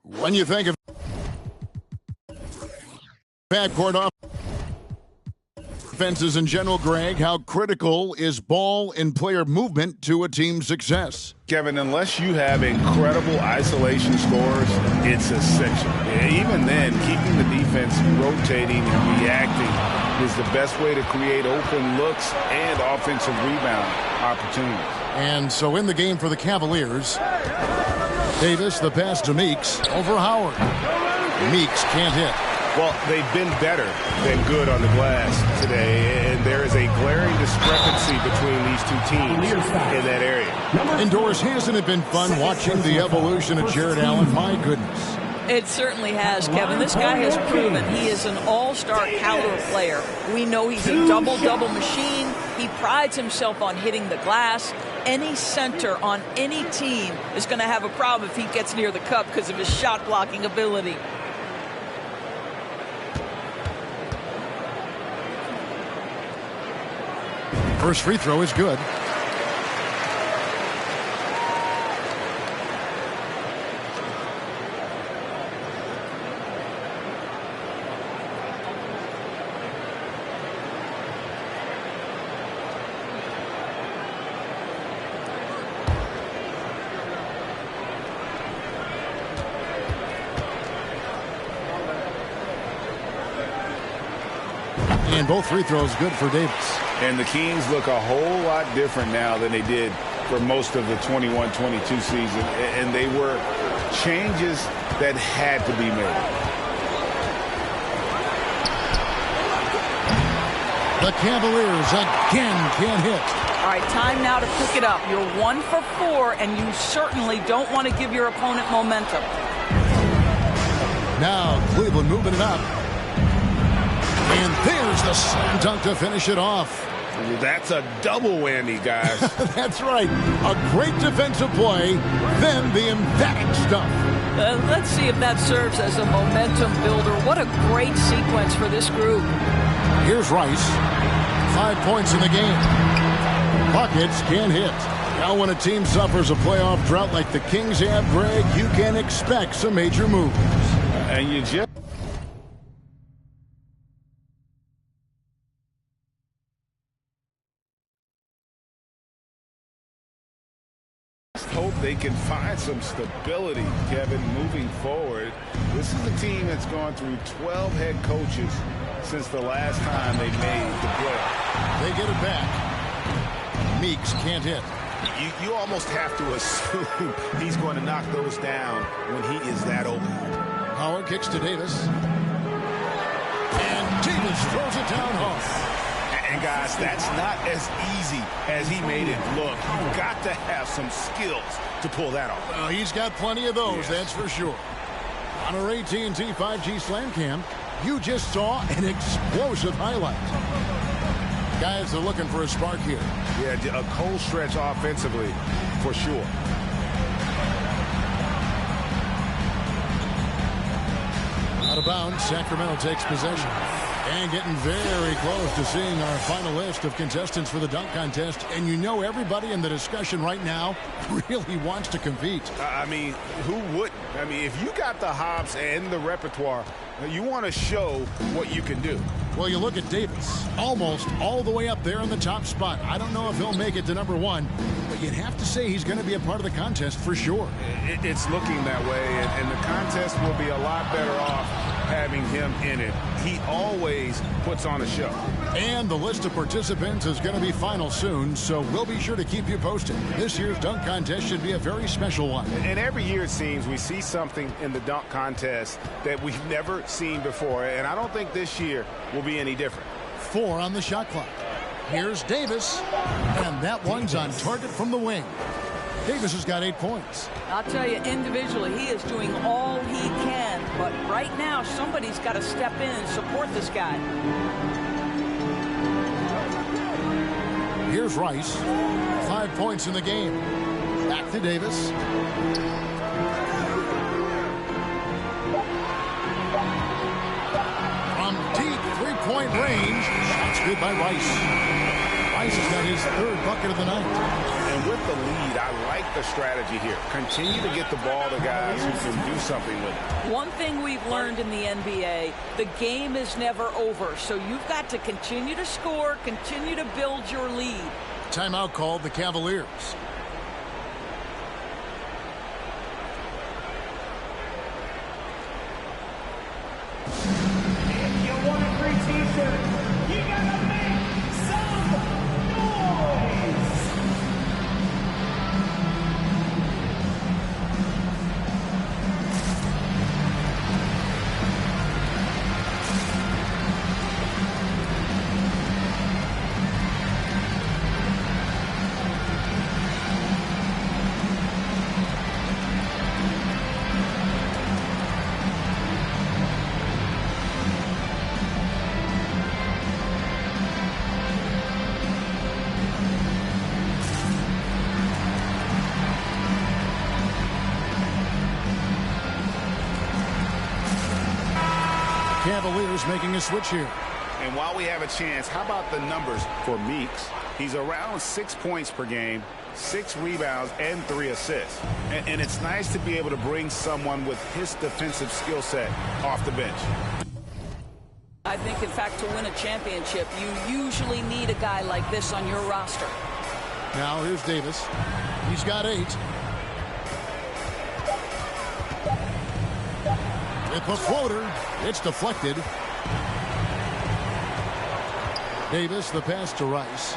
When you think of backcourt offenses in general, Greg, how critical is ball and player movement to a team's success? Kevin, unless you have incredible isolation scores, it's essential. Even then, keeping the defense rotating and reacting is the best way to create open looks and offensive rebound opportunities. And so in the game for the Cavaliers, Davis, the pass to Meeks over Howard. Meeks can't hit. Well, they've been better than good on the glass today, and there is a glaring discrepancy between these two teams in that area. Indoors, hasn't it been fun watching the evolution of Jared Allen? My goodness. It certainly has, Kevin. This guy has proven he is an all-star caliber player. We know he's a double-double machine. He prides himself on hitting the glass. Any center on any team is going to have a problem if he gets near the cup because of his shot-blocking ability. First free throw is good. And both free throws good for Davis. And the Kings look a whole lot different now than they did for most of the 21-22 season. And they were changes that had to be made. The Cavaliers again can't hit. All right, time now to pick it up. You're 1 for 4, and you certainly don't want to give your opponent momentum. Now Cleveland moving it up. And there's the slam dunk to finish it off. That's a double whammy, guys. That's right. A great defensive play, then the emphatic stuff. Let's see if that serves as a momentum builder. What a great sequence for this group. Here's Rice. 5 points in the game. Buckets can't hit. Now when a team suffers a playoff drought like the Kings have, Greg, you can expect some major moves. And you just hope they can find some stability, Kevin, moving forward. This is a team that's gone through 12 head coaches since the last time they made the play. They get it back. Meeks can't hit. You almost have to assume he's going to knock those down when he is that open. Howard kicks to Davis. And Davis throws it down hard. And guys, that's not as easy as he made it look. You've got to have some skills to pull that off. Well, he's got plenty of those, that's for sure. On our AT&T 5G Slam Cam, you just saw an explosive highlight. Guys are looking for a spark here. Yeah, a cold stretch offensively, for sure. Out of bounds, Sacramento takes possession. And getting very close to seeing our final list of contestants for the dunk contest. And you know everybody in the discussion right now really wants to compete. I mean, who wouldn't? I mean, if you got the hops and the repertoire, you want to show what you can do. Well, you look at Davis, almost all the way up there in the top spot. I don't know if he'll make it to number 1, but you'd have to say he's going to be a part of the contest for sure. It's looking that way, and the contest will be a lot better off having him in it. He always puts on a show. And the list of participants is going to be final soon, so we'll be sure to keep you posted. This year's dunk contest should be a very special one. And every year it seems we see something in the dunk contest that we've never seen before, and I don't think this year will be any different. 4 on the shot clock. Here's Davis, and that one's on target from the wing. Davis has got 8 points. I'll tell you, individually, he is doing all he can. But right now, somebody's got to step in and support this guy. Here's Rice. 5 points in the game. Back to Davis. From deep three-point range. Shots good by Rice. Rice has got his 3rd bucket of the night. And with the lead, I like the strategy here. Continue to get the ball to guys who can do something with it. One thing we've learned in the NBA, the game is never over. So you've got to continue to score, continue to build your lead. Timeout called the Cavaliers. If you want a free t-shirt, you gotta make some noise! Cavaliers making a switch here. And while we have a chance, how about the numbers for Meeks? He's around 6 points per game, 6 rebounds, and 3 assists. And it's nice to be able to bring someone with his defensive skill set off the bench. I think, in fact, to win a championship, you usually need a guy like this on your roster. Now here's Davis. He's got 8. With the floater, it's deflected. Davis, the pass to Rice.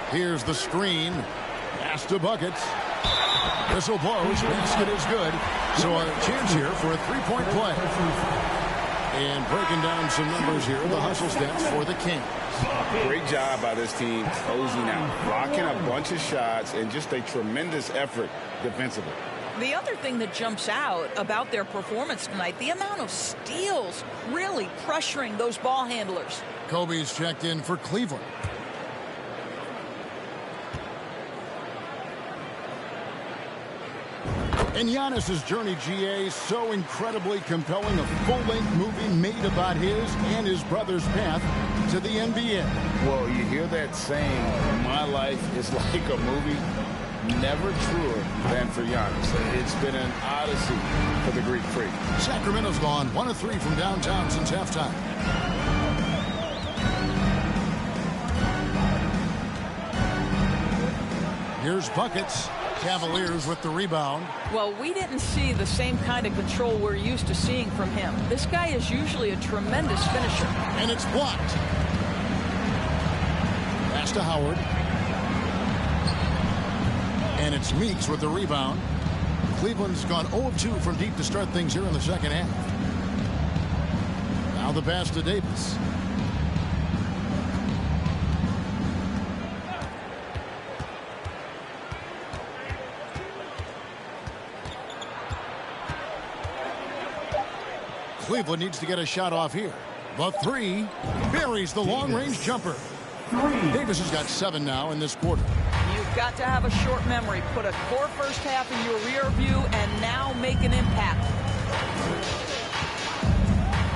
Here's the screen. Pass to buckets. Whistle blows. Basket is good. So a chance here for a three-point play. And breaking down some numbers here, the hustle stats for the Kings. Great job by this team closing out, blocking a bunch of shots, and just a tremendous effort defensively. The other thing that jumps out about their performance tonight, the amount of steals really pressuring those ball handlers. Kobe's checked in for Cleveland. And Giannis's journey, GA, so incredibly compelling. A full-length movie made about his and his brother's path to the NBA. Well, you hear that saying, my life is like a movie. Never truer than for Giannis. It's been an odyssey for the Greek freak. Sacramento's gone 1 of 3 from downtown since halftime. Here's buckets. Cavaliers with the rebound. Well, we didn't see the same kind of control we're used to seeing from him. This guy is usually a tremendous finisher. And it's blocked. Pass to Howard. And it's Meeks with the rebound. Cleveland's gone 0 of 2 from deep to start things here in the second half. Now the pass to Davis. Cleveland needs to get a shot off here. The 3 buries the long-range jumper. Davis has got 7 now in this quarter. You've got to have a short memory. Put a core first half in your rear view and now make an impact.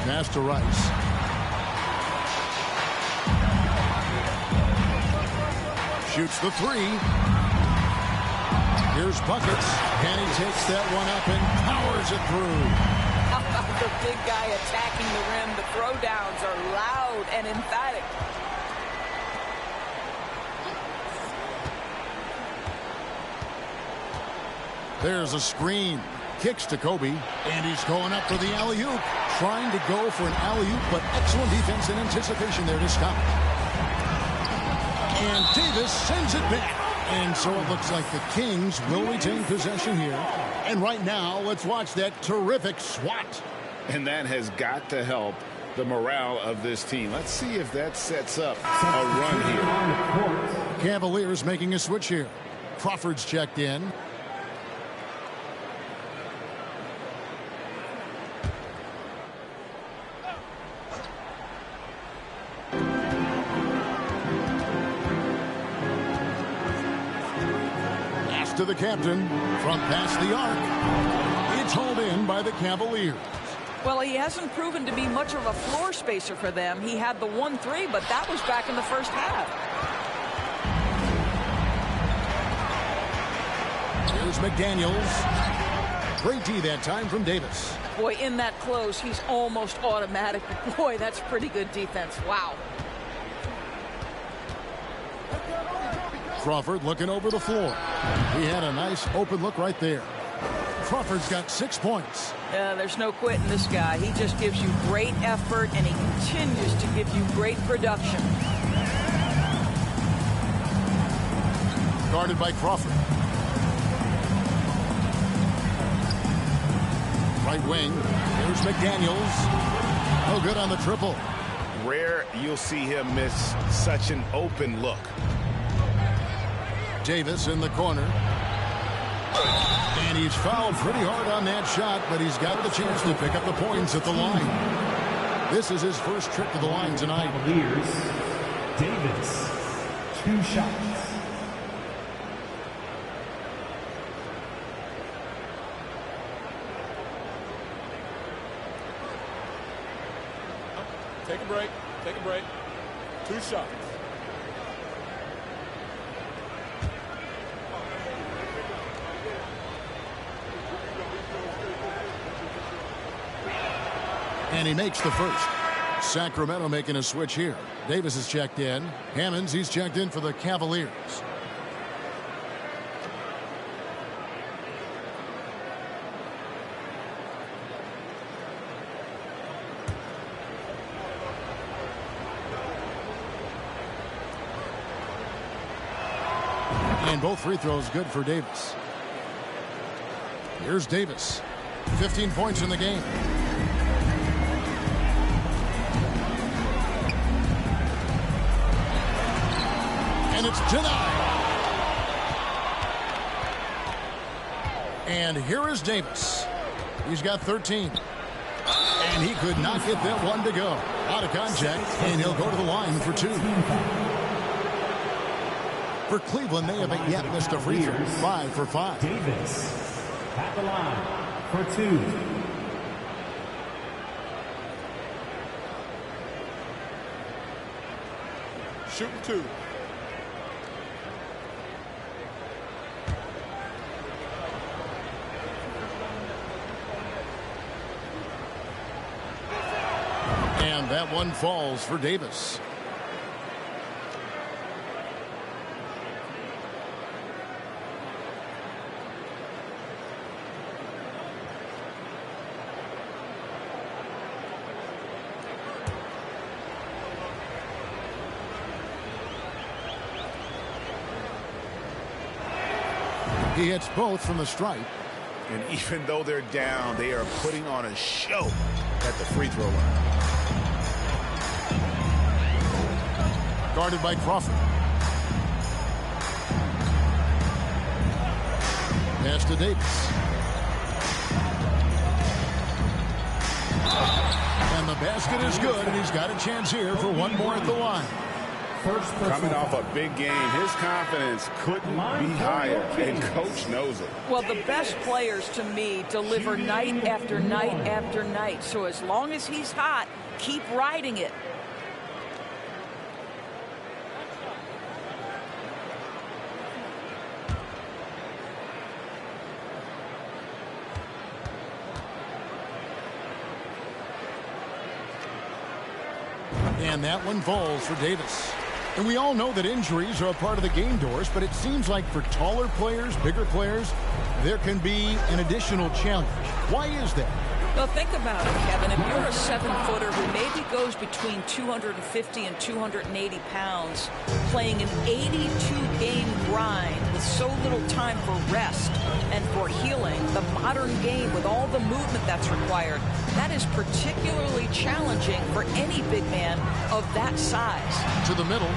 Pass to Rice. Shoots the 3. Here's buckets. And he takes that one up and powers it through. How about the big guy attacking the rim? The throwdowns are loud and emphatic. There's a screen. Kicks to Kobe. And he's going up for the alley-oop. Trying to go for an alley-oop, but excellent defense and anticipation there to stop. And Davis sends it back. And so it looks like the Kings will retain possession here. And right now, let's watch that terrific swat. And that has got to help the morale of this team. Let's see if that sets up a run here. Cavaliers making a switch here. Crawford's checked in. To the captain from past the arc. It's hauled in by the Cavaliers. Well, he hasn't proven to be much of a floor spacer for them. He had the 1-3, but that was back in the first half. Here's McDaniels. Great D that time from Davis. Boy, in that close, he's almost automatic. Boy, that's pretty good defense. Wow. Crawford looking over the floor. He had a nice open look right there. Crawford's got 6 points. There's no quitting this guy. He just gives you great effort, and he continues to give you great production. Guarded by Crawford. Right wing. Here's McDaniels. Oh, good on the triple. Rare you'll see him miss such an open look. Davis in the corner. And he's fouled pretty hard on that shot, but he's got the chance to pick up the points at the line. This is his first trip to the line tonight. Cavaliers, Davis, 2 shots. Take a break. Take a break. 2 shots. And he makes the first. Sacramento making a switch here. Davis is checked in. Hammonds, he's checked in for the Cavaliers. And both free throws good for Davis. Here's Davis. 15 points in the game. And it's denied. And here is Davis. He's got 13. And he could not get that one to go. Out of contact, and he'll go to the line for 2. For Cleveland, they haven't yet missed a free throw. 5 for 5. Davis at the line for 2. Shooting 2. And that one falls for Davis. He hits both from the stripe. And even though they're down, they are putting on a show at the free throw line. Guarded by Crawford. Pass to Davis. And the basket is good, and he's got a chance here for one more at the line. Coming off a big game, his confidence couldn't be higher, and coach knows it. Well, the best players to me deliver night after night after night. So as long as he's hot, keep riding it. And that one falls for Davis. And we all know that injuries are a part of the game, Doris, but it seems like for taller players, bigger players, there can be an additional challenge. Why is that? Well, think about it, Kevin. If you're a 7-footer who maybe goes between 250 and 280 pounds, playing an 82-game grind with so little time for rest and for healing, the modern game with all the movement that's required, that is particularly challenging for any big man of that size. To the middle.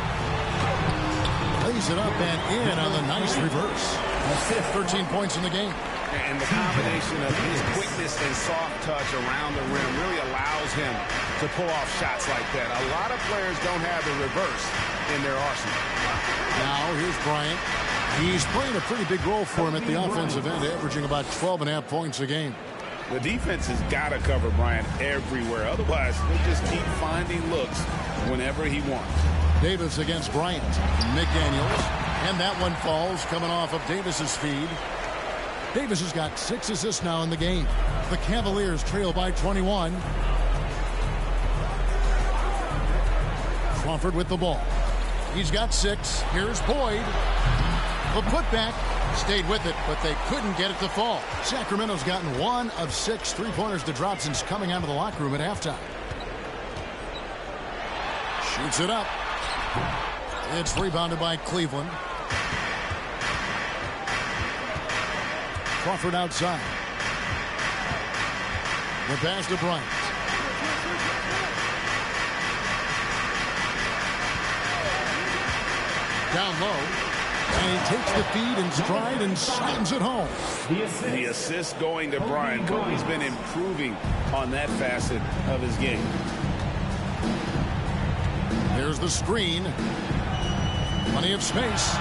Lays it up and in on the nice reverse. 13 points in the game. And the combination of his quickness and soft touch around the rim really allows him to pull off shots like that. A lot of players don't have the reverse in their arsenal. Now here's Bryant. He's playing a pretty big role for him at the offensive end, averaging about 12.5 points a game. The defense has got to cover Bryant everywhere. Otherwise, they'll just keep finding looks whenever he wants. Davis against Bryant. McDaniels. And that one falls coming off of Davis's feed. Davis has got 6 assists now in the game. The Cavaliers trail by 21. Crawford with the ball. He's got 6. Here's Boyd. The putback. Stayed with it, but they couldn't get it to fall. Sacramento's gotten 1 of 6 three-pointers to drop since coming out of the locker room at halftime. Shoots it up. It's rebounded by Cleveland. Crawford outside. The pass to Bryant. Down low. And he takes the feed in stride and slams it home. The assist going to Bryant. Kobe's been improving on that facet of his game. There's the screen. Plenty of space.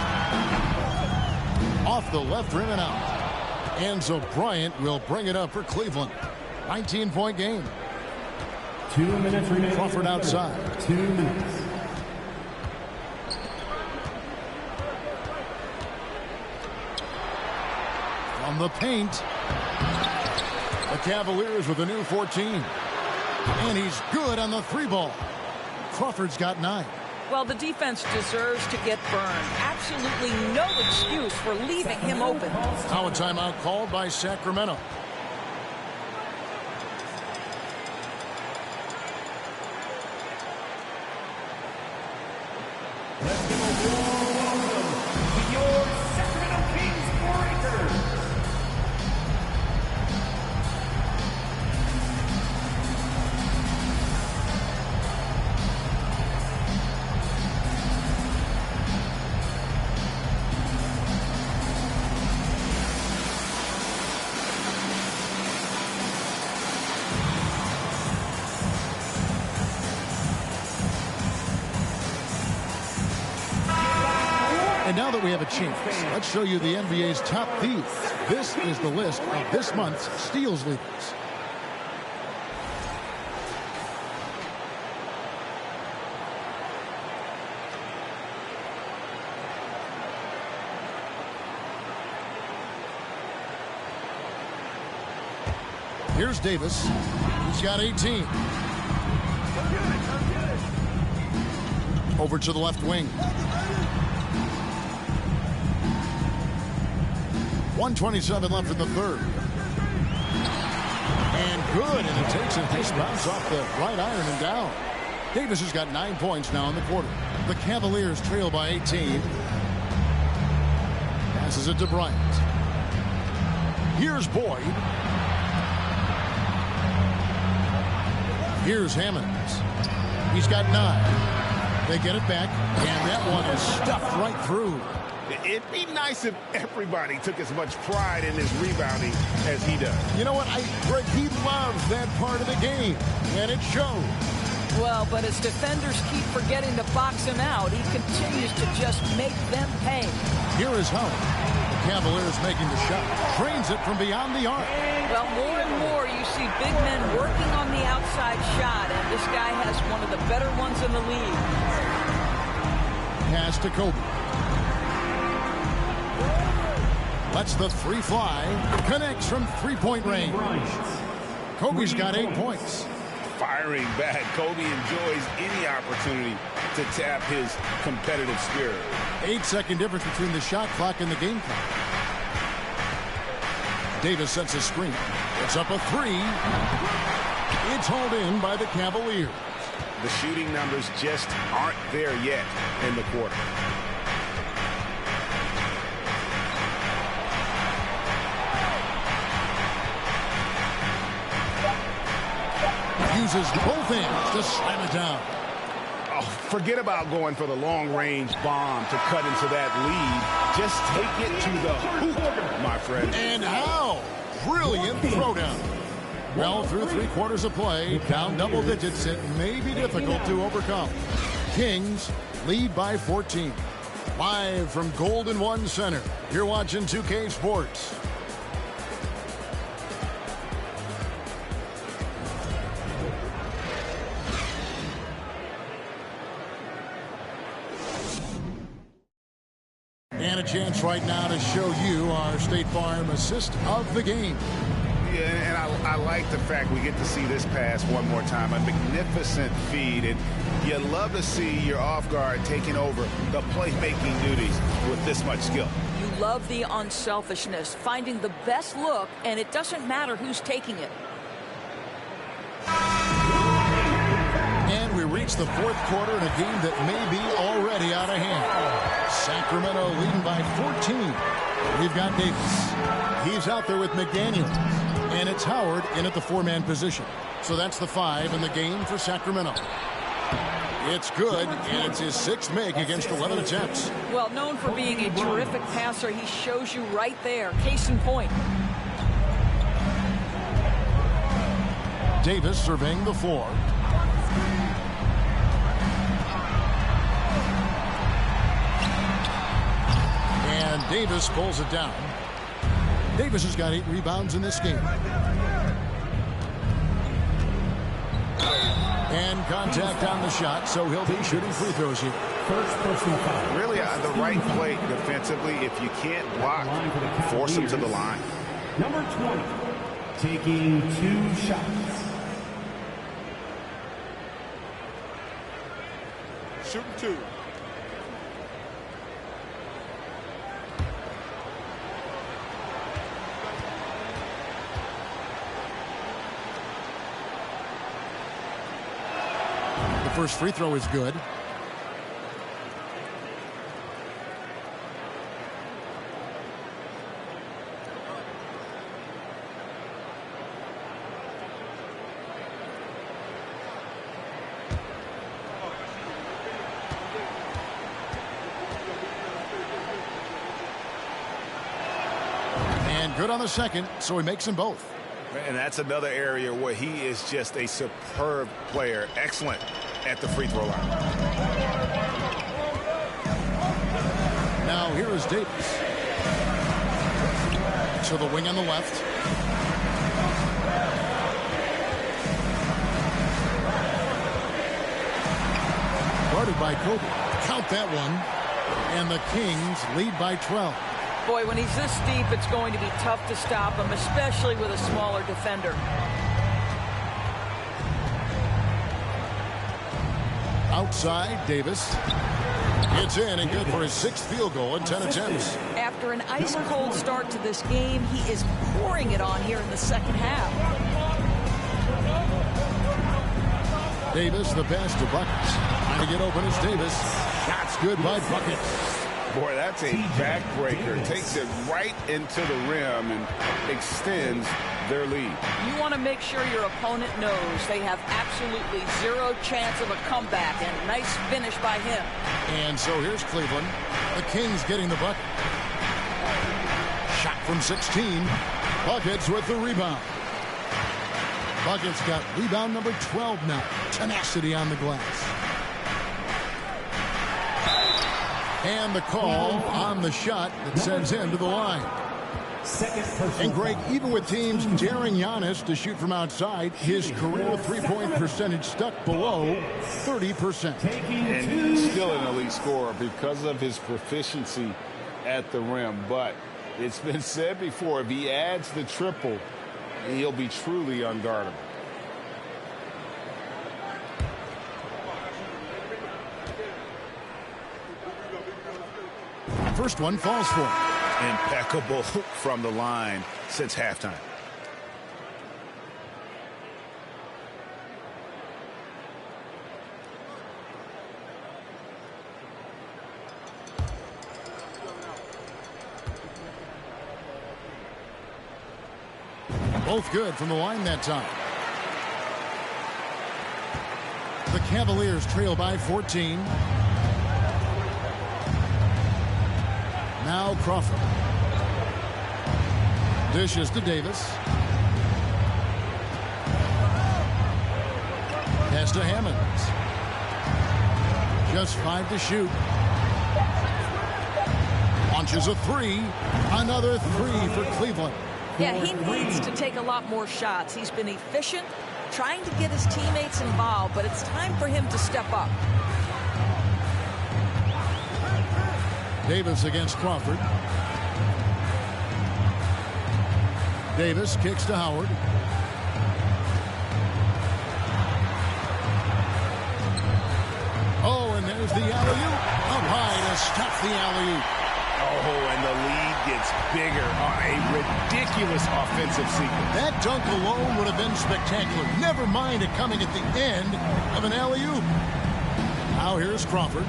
Off the left rim and out. And so Bryant will bring it up for Cleveland. 19-point game. 2 minutes remaining. Crawford outside. 2 minutes. From the paint. The Cavaliers with a new 14. And he's good on the 3-ball. Crawford's got 9. Well, the defense deserves to get burned. Absolutely no excuse for leaving him open. Now a timeout called by Sacramento. Let's give a warm welcome to your Sacramento Kings Breakers. And now that we have a chance, let's show you the NBA's top thieves. This is the list of this month's steals leaders. Here's Davis. He's got 18. Over to the left wing. 1:27 left in the third. And good, and it takes a nice bounce off the right iron and down. Davis has got 9 points now in the quarter. The Cavaliers trail by 18. Passes it to Bryant. Here's Boyd. Here's Hammonds. He's got 9. They get it back, and that one is stuffed right through. It'd be nice if everybody took as much pride in his rebounding as he does. You know what, Greg, he loves that part of the game, and it shows. Well, but as defenders keep forgetting to box him out, he continues to just make them pay. Here is Howard. The Cavaliers making the shot. Drains it from beyond the arc. Well, more and more you see big men working on the outside shot, and this guy has one of the better ones in the league. Pass to Kobe. Lets the 3 fly. Connects from 3-point range. Kobe's got 8 points. Firing back. Kobe enjoys any opportunity to tap his competitive spirit. 8-second difference between the shot clock and the game clock. Davis sets a screen. It's up a 3. It's hauled in by the Cavaliers. The shooting numbers just aren't there yet in the quarter. Uses both hands to slam it down. Oh, forget about going for the long-range bomb to cut into that lead. Just take it to the hoop, my friend. And how? Brilliant throwdown. Well, through 3 quarters of play, down double digits, it may be difficult to overcome. Kings lead by 14. Live from Golden One Center, you're watching 2K Sports. And a chance right now to show you our State Farm assist of the game. Yeah, and I like the fact we get to see this pass one more time. A magnificent feed, and you love to see your off guard taking over the playmaking duties with this much skill. You love the unselfishness, finding the best look, and it doesn't matter who's taking it. And we reach the fourth quarter in a game that may be already out of hand. Sacramento leading by 14. We've got Davis. He's out there with McDaniel. And it's Howard in at the four-man position. So that's the 5 in the game for Sacramento. It's good, and it's his 6th make against 11 attempts. Well, known for being a terrific passer, he shows you right there. Case in point. Davis surveying the floor. And Davis pulls it down. Davis has got 8 rebounds in this game. And contact on the shot, so he'll be shooting free throws here. First personal foul. Really on the right play defensively. If you can't block, force him to the line. Number 20, taking 2 shots. Shooting 2. First free throw is good. And good on the second, so he makes them both. And that's another area where he is just a superb player. Excellent at the free throw line. Now here is Davis. To the wing on the left. Guarded by Kobe. Count that one. And the Kings lead by 12. Boy, when he's this deep, it's going to be tough to stop him, especially with a smaller defender. Outside, Davis. It's in and good for his 6th field goal in 10 attempts. After an ice-cold start to this game, he is pouring it on here in the second half. Davis, the pass to Buckets. Trying to get open is Davis. Shots good by Buckets. Boy, that's a backbreaker. Takes it right into the rim and extends their lead. You want to make sure your opponent knows they have absolutely 0 chance of a comeback, and nice finish by him. And so here's Cleveland. The Kings getting the bucket. Shot from 16. Buckets with the rebound. Buckets got rebound number 12 now. Tenacity on the glass. And the call on the shot that sends him to the line. And Greg, even with teams daring Giannis to shoot from outside, his career three-point percentage stuck below 30%. And still an elite scorer because of his proficiency at the rim. But it's been said before, if he adds the triple, he'll be truly unguardable. First one falls for him. Impeccable from the line since halftime. Both good from the line that time. The Cavaliers trail by 14. Now Crawford. Dishes to Davis. Pass to Hammonds. Just 5 to shoot. Launches a 3. Another 3 for Cleveland. Yeah, he needs to take a lot more shots. He's been efficient, trying to get his teammates involved, but it's time for him to step up. Davis against Crawford. Davis kicks to Howard. Oh, and there's the alley-oop. Up high to stop the alley-oop. Oh, and the lead gets bigger on a ridiculous offensive sequence. That dunk alone would have been spectacular. Never mind it coming at the end of an alley-oop. Now here's Crawford.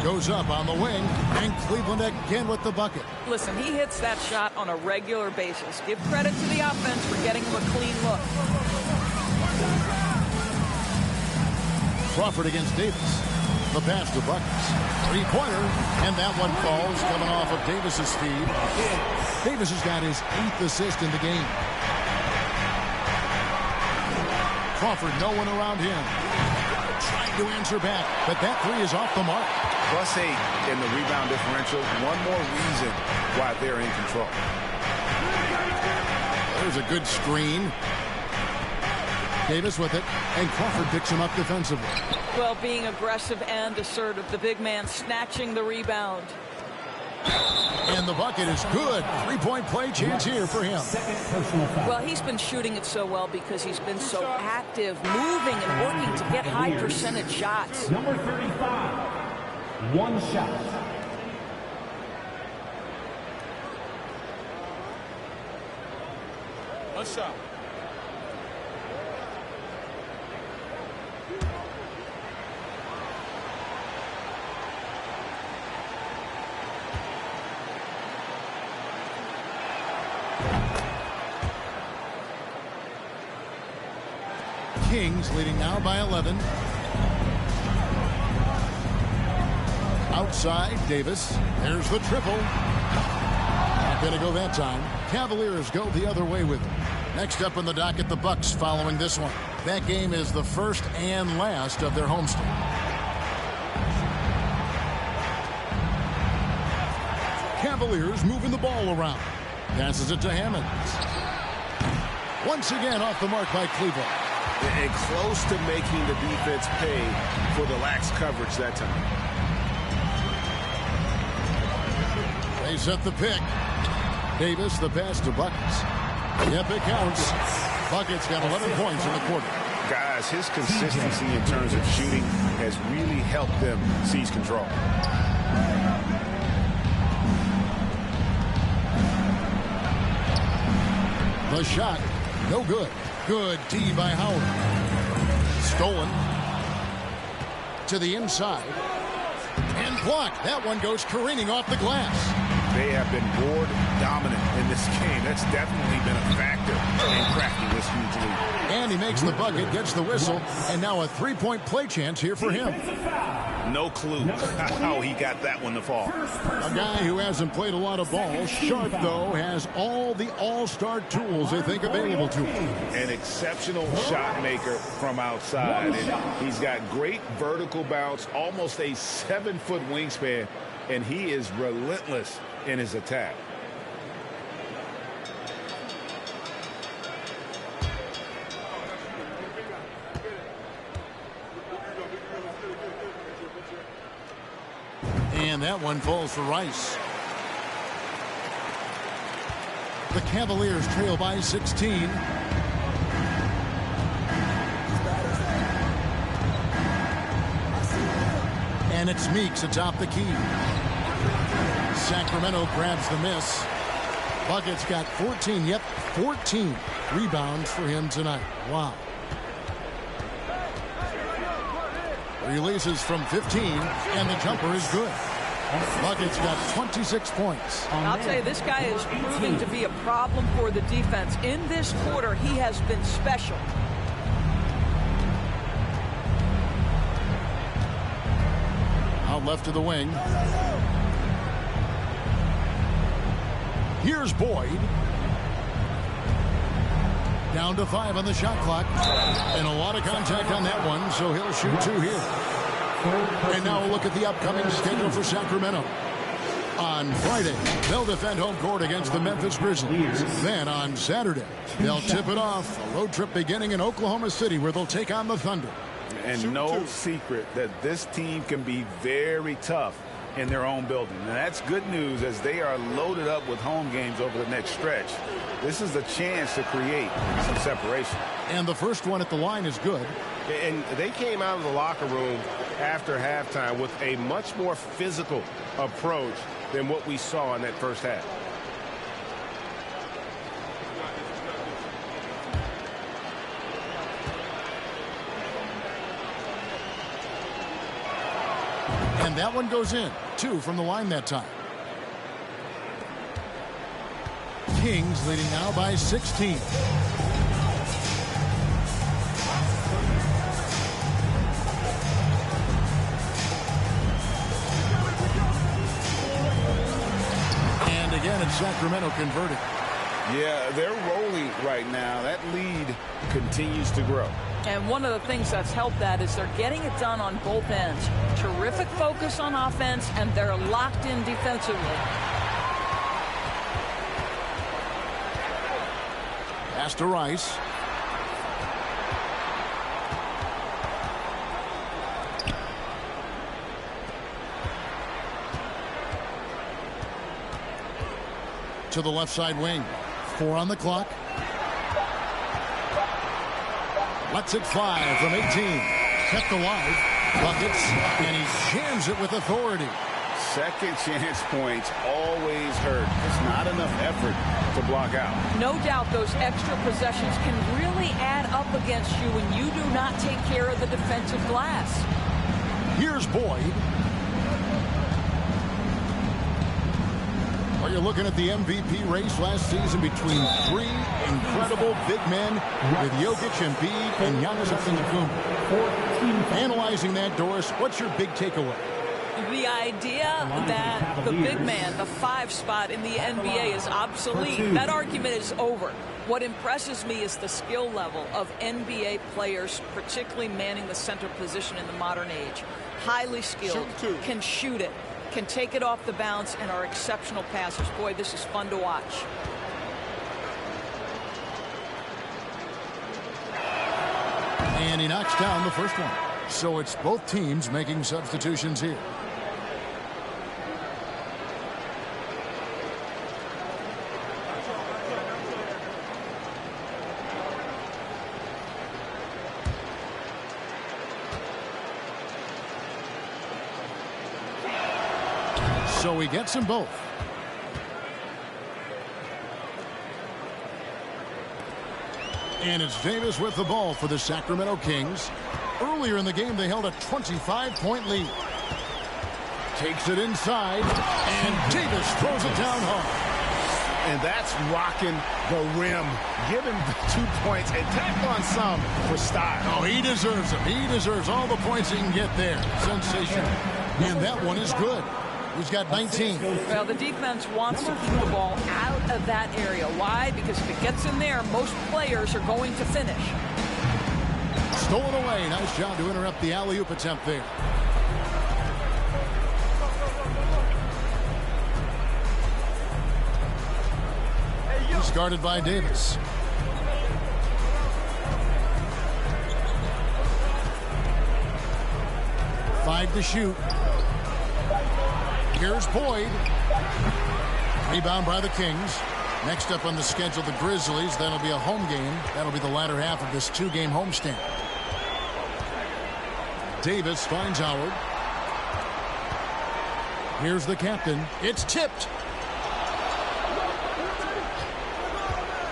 Goes up on the wing, and Cleveland again with the bucket. Listen, he hits that shot on a regular basis. Give credit to the offense for getting him a clean look. Crawford against Davis. The pass to Buckets. Three-pointer, and that one falls coming off of Davis's feed. Davis has got his 8th assist in the game. Crawford, no one around him. Trying to answer back, but that three is off the mark. +8 in the rebound differential. One more reason why they're in control. There's a good screen. Davis with it, and Crawford picks him up defensively. Well, being aggressive and assertive. The big man snatching the rebound. And the bucket is good. Three-point play chance here for him. Well, he's been shooting it so well because he's been so active, moving and working to get high percentage shots. Number 35, one shot. One shot. Kings leading now by 11. Outside, Davis. There's the triple. Not going to go that time. Cavaliers go the other way with it. Next up on the docket, the Bucks following this one. That game is the first and last of their homestand. Cavaliers moving the ball around. Passes it to Hammonds. Once again off the mark by Cleveland. And close to making the defense pay for the lax coverage that time. They set the pick. Davis, the pass to Buckets. Yep, it counts. Buckets got 11 points in the quarter. Guys, his consistency in terms of shooting has really helped them seize control. The shot, no good. Good D by Howard. Stolen. To the inside. And blocked. That one goes careening off the glass. They have been board dominant in this game. That's definitely been a factor in cracking this huge lead. And he makes the bucket, gets the whistle, and now a three-point play chance here for him. No clue how he got that one to fall. A guy who hasn't played a lot of ball. Sharp, though, has all the all-star tools they think available to him. An exceptional shot maker from outside. And he's got great vertical bounce, almost a 7-foot wingspan, and he is relentless in his attack. And that one falls for Rice. The Cavaliers trail by 16. And it's Meeks atop the key. Sacramento grabs the miss. Bucket's got 14, yep, 14 rebounds for him tonight. Wow. Releases from 15, and the jumper is good. Bucket's got 26 points. I'll tell you, this guy is proving to be a problem for the defense. In this quarter, he has been special. Out left to the wing. Here's Boyd. Down to 5 on the shot clock. And a lot of contact on that one, so he'll shoot 2 here. And now a look at the upcoming schedule for Sacramento. On Friday, they'll defend home court against the Memphis Grizzlies. Then on Saturday, they'll tip it off. A road trip beginning in Oklahoma City where they'll take on the Thunder. And no secret that this team can be very tough in their own building. And that's good news as they are loaded up with home games over the next stretch. This is a chance to create some separation. And the first one at the line is good. And they came out of the locker room after halftime with a much more physical approach than what we saw in that first half. And that one goes in. 2 from the line that time. Kings leading now by 16. And again, it's Sacramento converting. Yeah, they're rolling right now. That lead continues to grow. And one of the things that's helped that is they're getting it done on both ends. Terrific focus on offense, and they're locked in defensively. Pass to Rice. To the left side wing. 4 on the clock. Lets it fly from 18. Kept alive. Buckets. And he jams it with authority. Second chance points always hurt. It's not enough effort to block out. No doubt those extra possessions can really add up against you when you do not take care of the defensive glass. Here's Boyd. Well, you're looking at the MVP race last season between 3 incredible big men with Jokic, Embiid, and Giannis Antetokounmpo. Analyzing that, Doris, what's your big takeaway? The idea that the big man, the 5 spot in the NBA is obsolete, that argument is over. What impresses me is the skill level of NBA players, particularly manning the center position in the modern age. Highly skilled, can shoot it, can take it off the bounce, and are exceptional passers. Boy, this is fun to watch. And he knocks down the first one. So it's both teams making substitutions here. So he gets them both. And it's Davis with the ball for the Sacramento Kings. Earlier in the game, they held a 25-point lead. Takes it inside, and Davis throws it down hard. And that's rocking the rim. Give him 2 points and tack on some for style. Oh, he deserves them. He deserves all the points he can get there. Sensational. And that one is good. He's got 19. Well, the defense wants to keep the ball out of that area. Why? Because if it gets in there, most players are going to finish. Stolen away. Nice job to interrupt the alley-oop attempt there. He's guarded by Davis. Five to shoot. Here's Boyd. Rebound by the Kings. Next up on the schedule, the Grizzlies. That'll be a home game. That'll be the latter half of this 2-game homestand. Davis finds Howard. Here's the captain. It's tipped.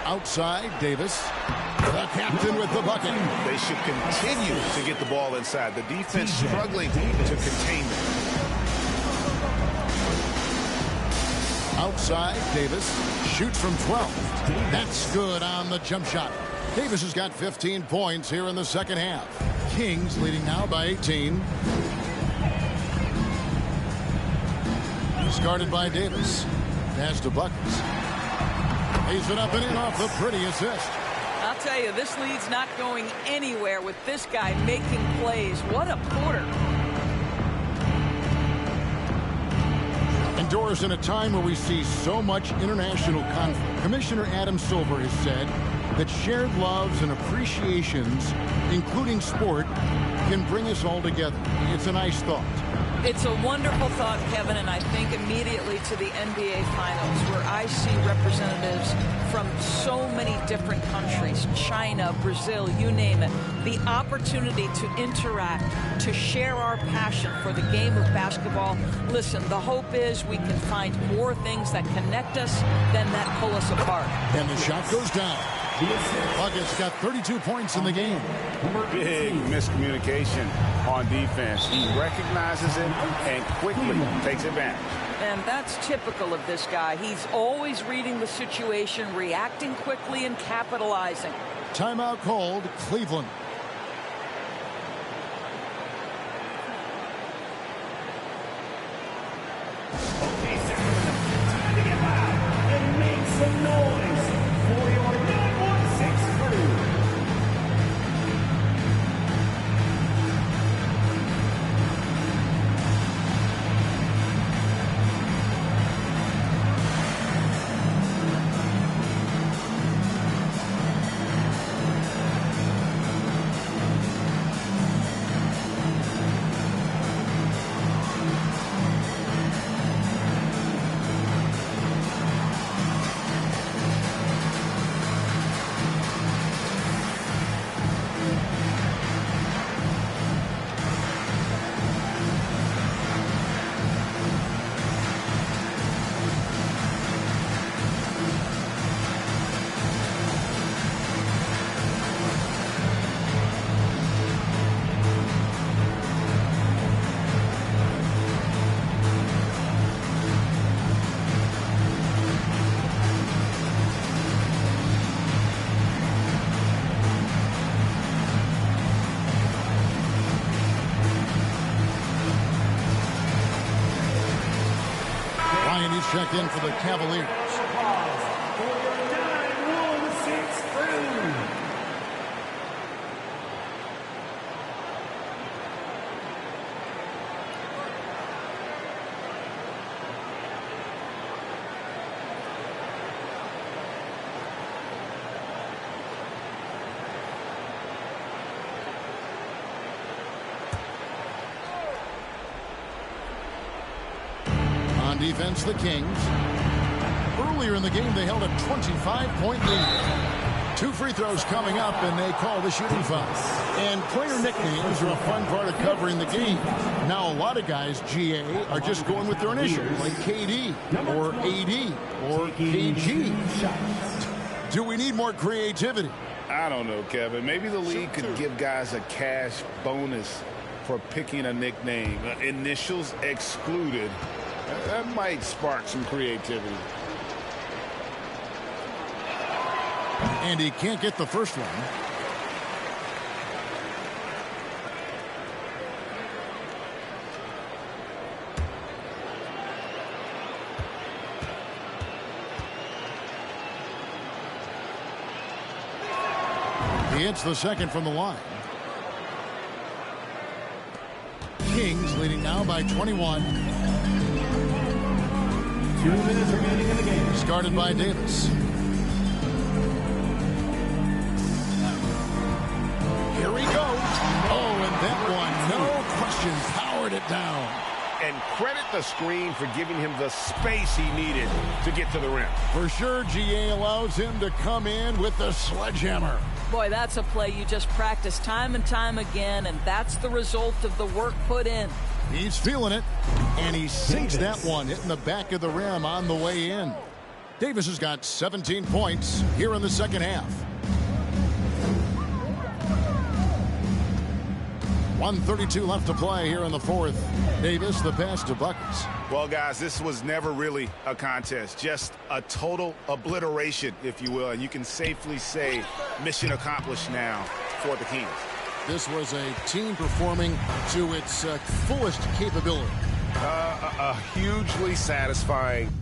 Outside, Davis. The captain with the bucket. They should continue to get the ball inside. The defense struggling to contain them. Outside, Davis shoots from 12. That's good on the jump shot. Davis has got 15 points here in the second half. Kings leading now by 18. He's guarded by Davis. Pass to Buckets. Lays it up and in off the pretty assist. I'll tell you, this lead's not going anywhere with this guy making plays. What a quarter. And Doris, in a time where we see so much international conflict, Commissioner Adam Silver has said that shared loves and appreciations, including sport, can bring us all together. It's a nice thought. It's a wonderful thought, Kevin, and I think immediately to the NBA Finals, where I see representatives from so many different countries, China, Brazil, you name it, the opportunity to interact, to share our passion for the game of basketball. Listen, the hope is we can find more things that connect us than that pull us apart. And the shot goes down. Bucket's got 32 points in the game. Big miscommunication on defense. He recognizes it and quickly takes advantage. And that's typical of this guy. He's always reading the situation, reacting quickly, and capitalizing. Timeout called, Cleveland. Okay, Sacramento, time to get loud and make some noise for your 916 crew. Checked in for the Cavaliers. For your 916 crew. On defense, the Kings. Earlier in the game, they held a 25-point lead. 2 free throws coming up, and they call the shooting foul. And player nicknames are a fun part of covering the game. Now, a lot of guys, GA, are just going with their initials, like KD, or AD, or KG. Do we need more creativity? I don't know, Kevin. Maybe the league could give guys a cash bonus for picking a nickname. Initials excluded. That might spark some creativity. And he can't get the first one. He hits the second from the line. Kings leading now by 21. 2 minutes remaining in the game. Started by Davis. Here he goes. Oh, and that one, no question, powered it down. And credit the screen for giving him the space he needed to get to the rim. For sure, GA allows him to come in with the sledgehammer. Boy, that's a play you just practice time and time again, and that's the result of the work put in. He's feeling it, and he sinks that one, hitting the back of the rim on the way in. Davis has got 17 points here in the second half. 1:32 left to play here in the fourth. Davis, the pass to Buckets. Well, guys, this was never really a contest. Just a total obliteration, if you will. And you can safely say mission accomplished now for the Kings. This was a team performing to its fullest capability. A hugely satisfying